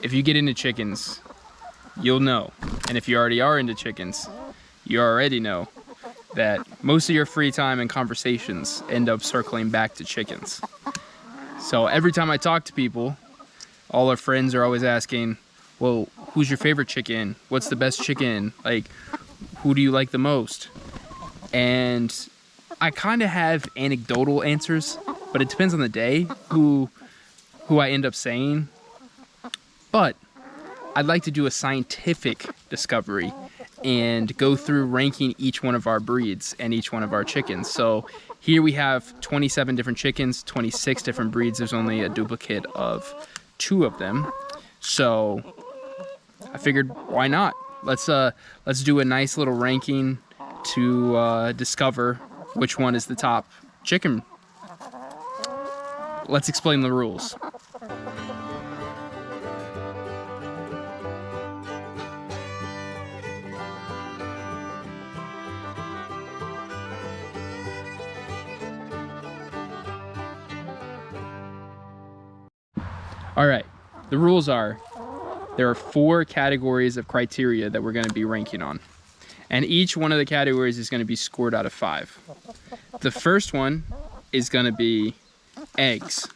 if you get into chickens, you'll know. And if you already are into chickens, you already know that most of your free time and conversations end up circling back to chickens. So every time I talk to people, all our friends are always asking, well, who's your favorite chicken? What's the best chicken? Like, who do you like the most? And I kind of have anecdotal answers, but it depends on the day who I end up saying. But I'd like to do a scientific discovery and go through ranking each one of our breeds and each one of our chickens. So here we have 27 different chickens, 26 different breeds. There's only a duplicate of 2 of them. So I figured, why not? Let's do a nice little ranking to discover which one is the top chicken. Let's explain the rules. All right, the rules are, there are 4 categories of criteria that we're going to be ranking on. And each one of the categories is going to be scored out of 5. The first one is going to be eggs.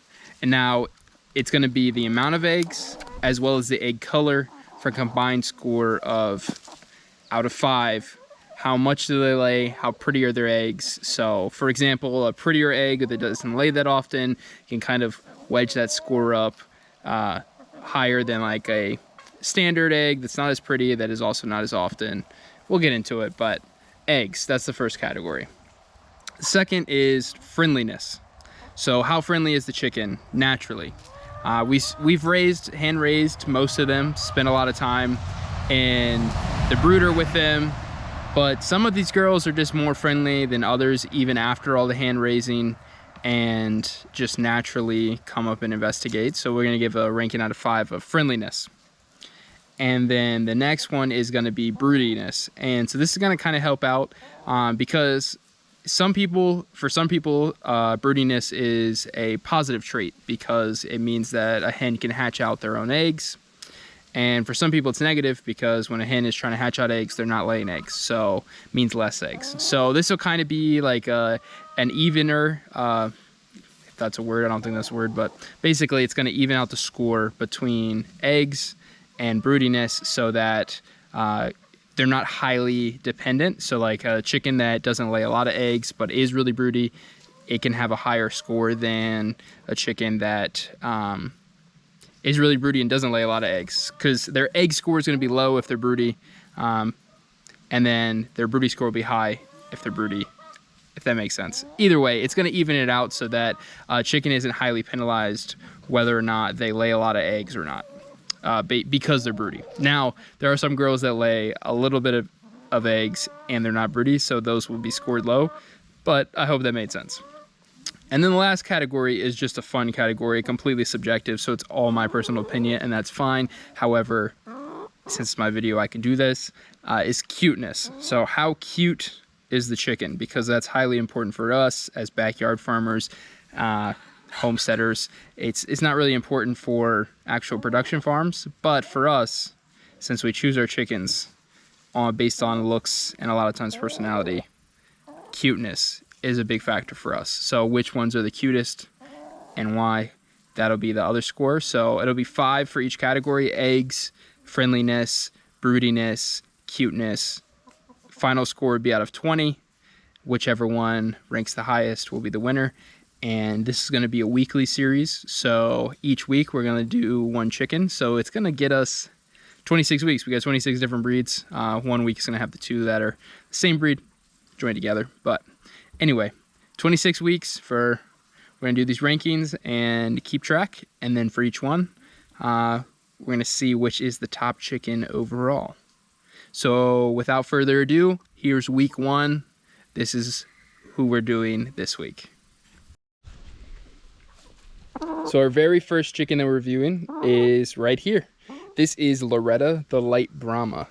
And now it's going to be the amount of eggs as well as the egg color for a combined score of, out of 5, how much do they lay, how pretty are their eggs. So for example, a prettier egg that doesn't lay that often can kind of wedge that score up higher than like a standard egg that's not as pretty, that is also not as often. We'll get into it, but eggs, that's the first category. Second is friendliness. So how friendly is the chicken naturally? We've hand raised most of them, spent a lot of time in the brooder with them, but some of these girls are just more friendly than others even after all the hand raising, and just naturally come up and investigate. So we're gonna give a ranking out of 5 of friendliness. And then the next one is gonna be broodiness. And so this is gonna kind of help out because for some people, broodiness is a positive trait because it means that a hen can hatch out their own eggs. And for some people it's negative because when a hen is trying to hatch out eggs, they're not laying eggs, so it means less eggs. So this will kind of be like an evener, if that's a word, I don't think that's a word, but basically it's going to even out the score between eggs and broodiness so that they're not highly dependent. So like a chicken that doesn't lay a lot of eggs but is really broody, it can have a higher score than a chicken that is really broody and doesn't lay a lot of eggs, because their egg score is going to be low if they're broody, and then their broody score will be high if they're broody, if that makes sense. Either way, it's going to even it out so that chicken isn't highly penalized whether or not they lay a lot of eggs or not, because they're broody. Now, there are some girls that lay a little bit of eggs and they're not broody, so those will be scored low, but I hope that made sense. And then the last category is just a fun category, completely subjective, so it's all my personal opinion, and that's fine. However, since it's my video, I can do this, is cuteness. So how cute is the chicken? Because that's highly important for us as backyard farmers, homesteaders. It's not really important for actual production farms, but for us, since we choose our chickens based on looks and a lot of times personality, cuteness is a big factor for us. So which ones are the cutest and why? That'll be the other score. So it'll be 5 for each category: eggs, friendliness, broodiness, cuteness. Final score would be out of 20. Whichever one ranks the highest will be the winner. And this is going to be a weekly series. So each week we're going to do 1 chicken. So it's going to get us 26 weeks. We got 26 different breeds. 1 week is going to have the 2 that are the same breed joined together. But anyway, 26 weeks we're going to do these rankings and keep track. And then for each one, we're going to see which is the top chicken overall. So without further ado, here's week 1. This is who we're doing this week. So our very first chicken that we're reviewing is right here. This is Loretta, the Light Brahma.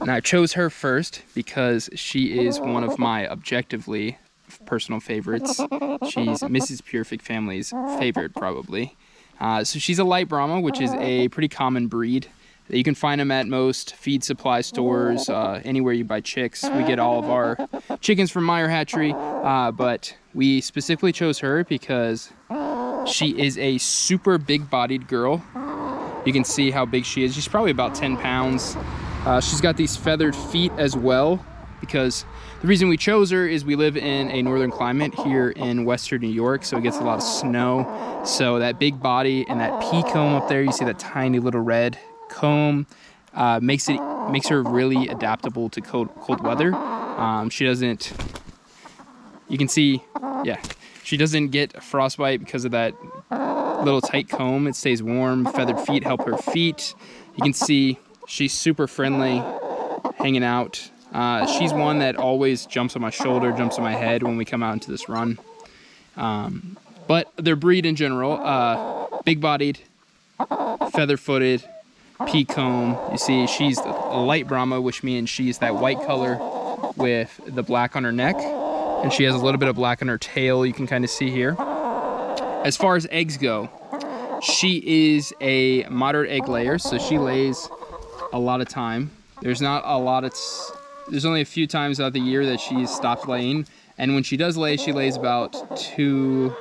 And I chose her first because she is one of my objectively personal favorites. She's Mrs. Pyrfect Family's favorite, probably. So she's a Light Brahma, which is a pretty common breed. You can find them at most feed supply stores, anywhere you buy chicks. We get all of our chickens from Meyer Hatchery, but we specifically chose her because she is a super big-bodied girl. You can see how big she is. She's probably about 10 pounds. She's got these feathered feet as well, because the reason we chose her is we live in a northern climate here in western New York, so it gets a lot of snow. So that big body and that pea comb up there, you see that tiny little red comb, makes her really adaptable to cold weather. She doesn't, you can see, yeah, she doesn't get frostbite because of that little tight comb. It stays warm. Feathered feet help her feet. You can see she's super friendly, hanging out. She's one that always jumps on my shoulder, jumps on my head when we come out into this run. But their breed in general, big-bodied, feather-footed, pea comb. You see she's a Light Brahma, which means she's that white color with the black on her neck, and she has a little bit of black on her tail, you can kind of see here. As far as eggs go, she is a moderate egg layer, so she lays a lot of time. There's only a few times out the year that she's stopped laying, and when she does lay, she lays about 2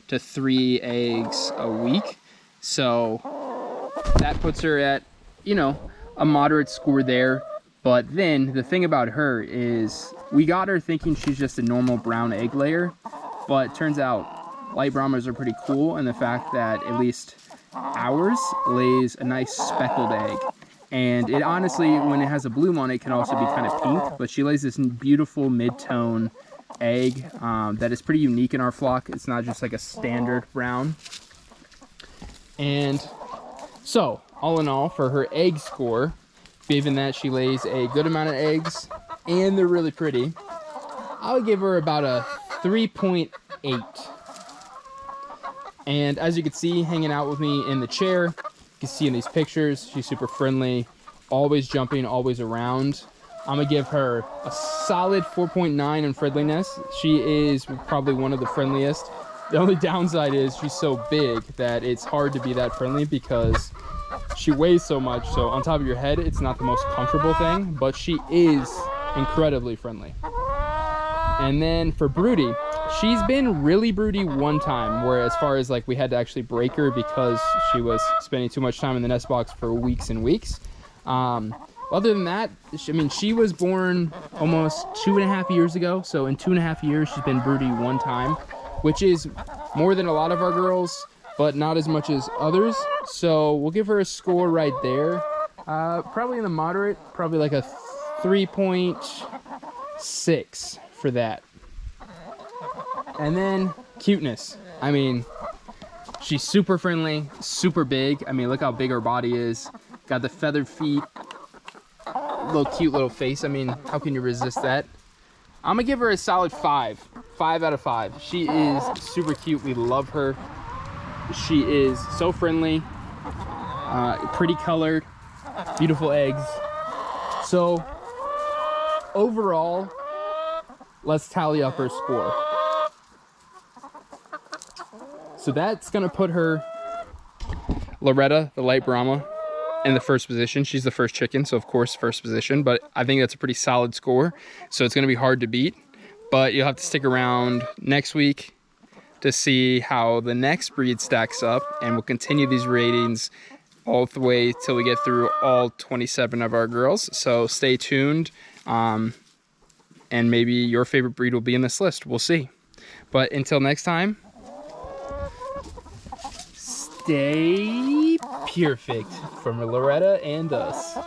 to 3 eggs a week. So that puts her at, you know, a moderate score there. But then the thing about her is we got her thinking she's just a normal brown egg layer, but it turns out Light Brahmas are pretty cool in the fact that at least ours lays a nice speckled egg. And it honestly, when it has a bloom on it, can also be kind of pink, but she lays this beautiful mid-tone egg that is pretty unique in our flock. It's not just like a standard brown. And so, all in all, for her egg score, given that she lays a good amount of eggs and they're really pretty, I would give her about a 3.8. And as you can see, hanging out with me in the chair, you can see in these pictures, she's super friendly, always jumping, always around. I'm gonna give her a solid 4.9 in friendliness. She is probably one of the friendliest. The only downside is she's so big that it's hard to be that friendly because she weighs so much. So on top of your head, it's not the most comfortable thing, but she is incredibly friendly. And then for broody, she's been really broody one time, where as far as like we had to actually break her because she was spending too much time in the nest box for weeks and weeks. Other than that, I mean, she was born almost 2.5 years ago. So in 2.5 years, she's been broody one time, which is more than a lot of our girls, but not as much as others. So we'll give her a score right there. Probably in the moderate, probably like a 3.6 for that. And then cuteness. I mean, she's super friendly, super big. I mean, look how big her body is. Got the feathered feet, little cute little face. I mean, how can you resist that? I'm gonna give her a solid 5 out of 5. She is super cute. We love her. She is so friendly, pretty colored, beautiful eggs. So overall, let's tally up her score. So that's gonna put her, Loretta, the Light Brahma, in the first position. She's the first chicken, so of course first position, but I think that's a pretty solid score. So it's gonna be hard to beat, but you'll have to stick around next week to see how the next breed stacks up, and we'll continue these ratings all the way till we get through all 27 of our girls. So stay tuned, and maybe your favorite breed will be in this list. We'll see. But until next time, stay Pyrfect from Loretta and us.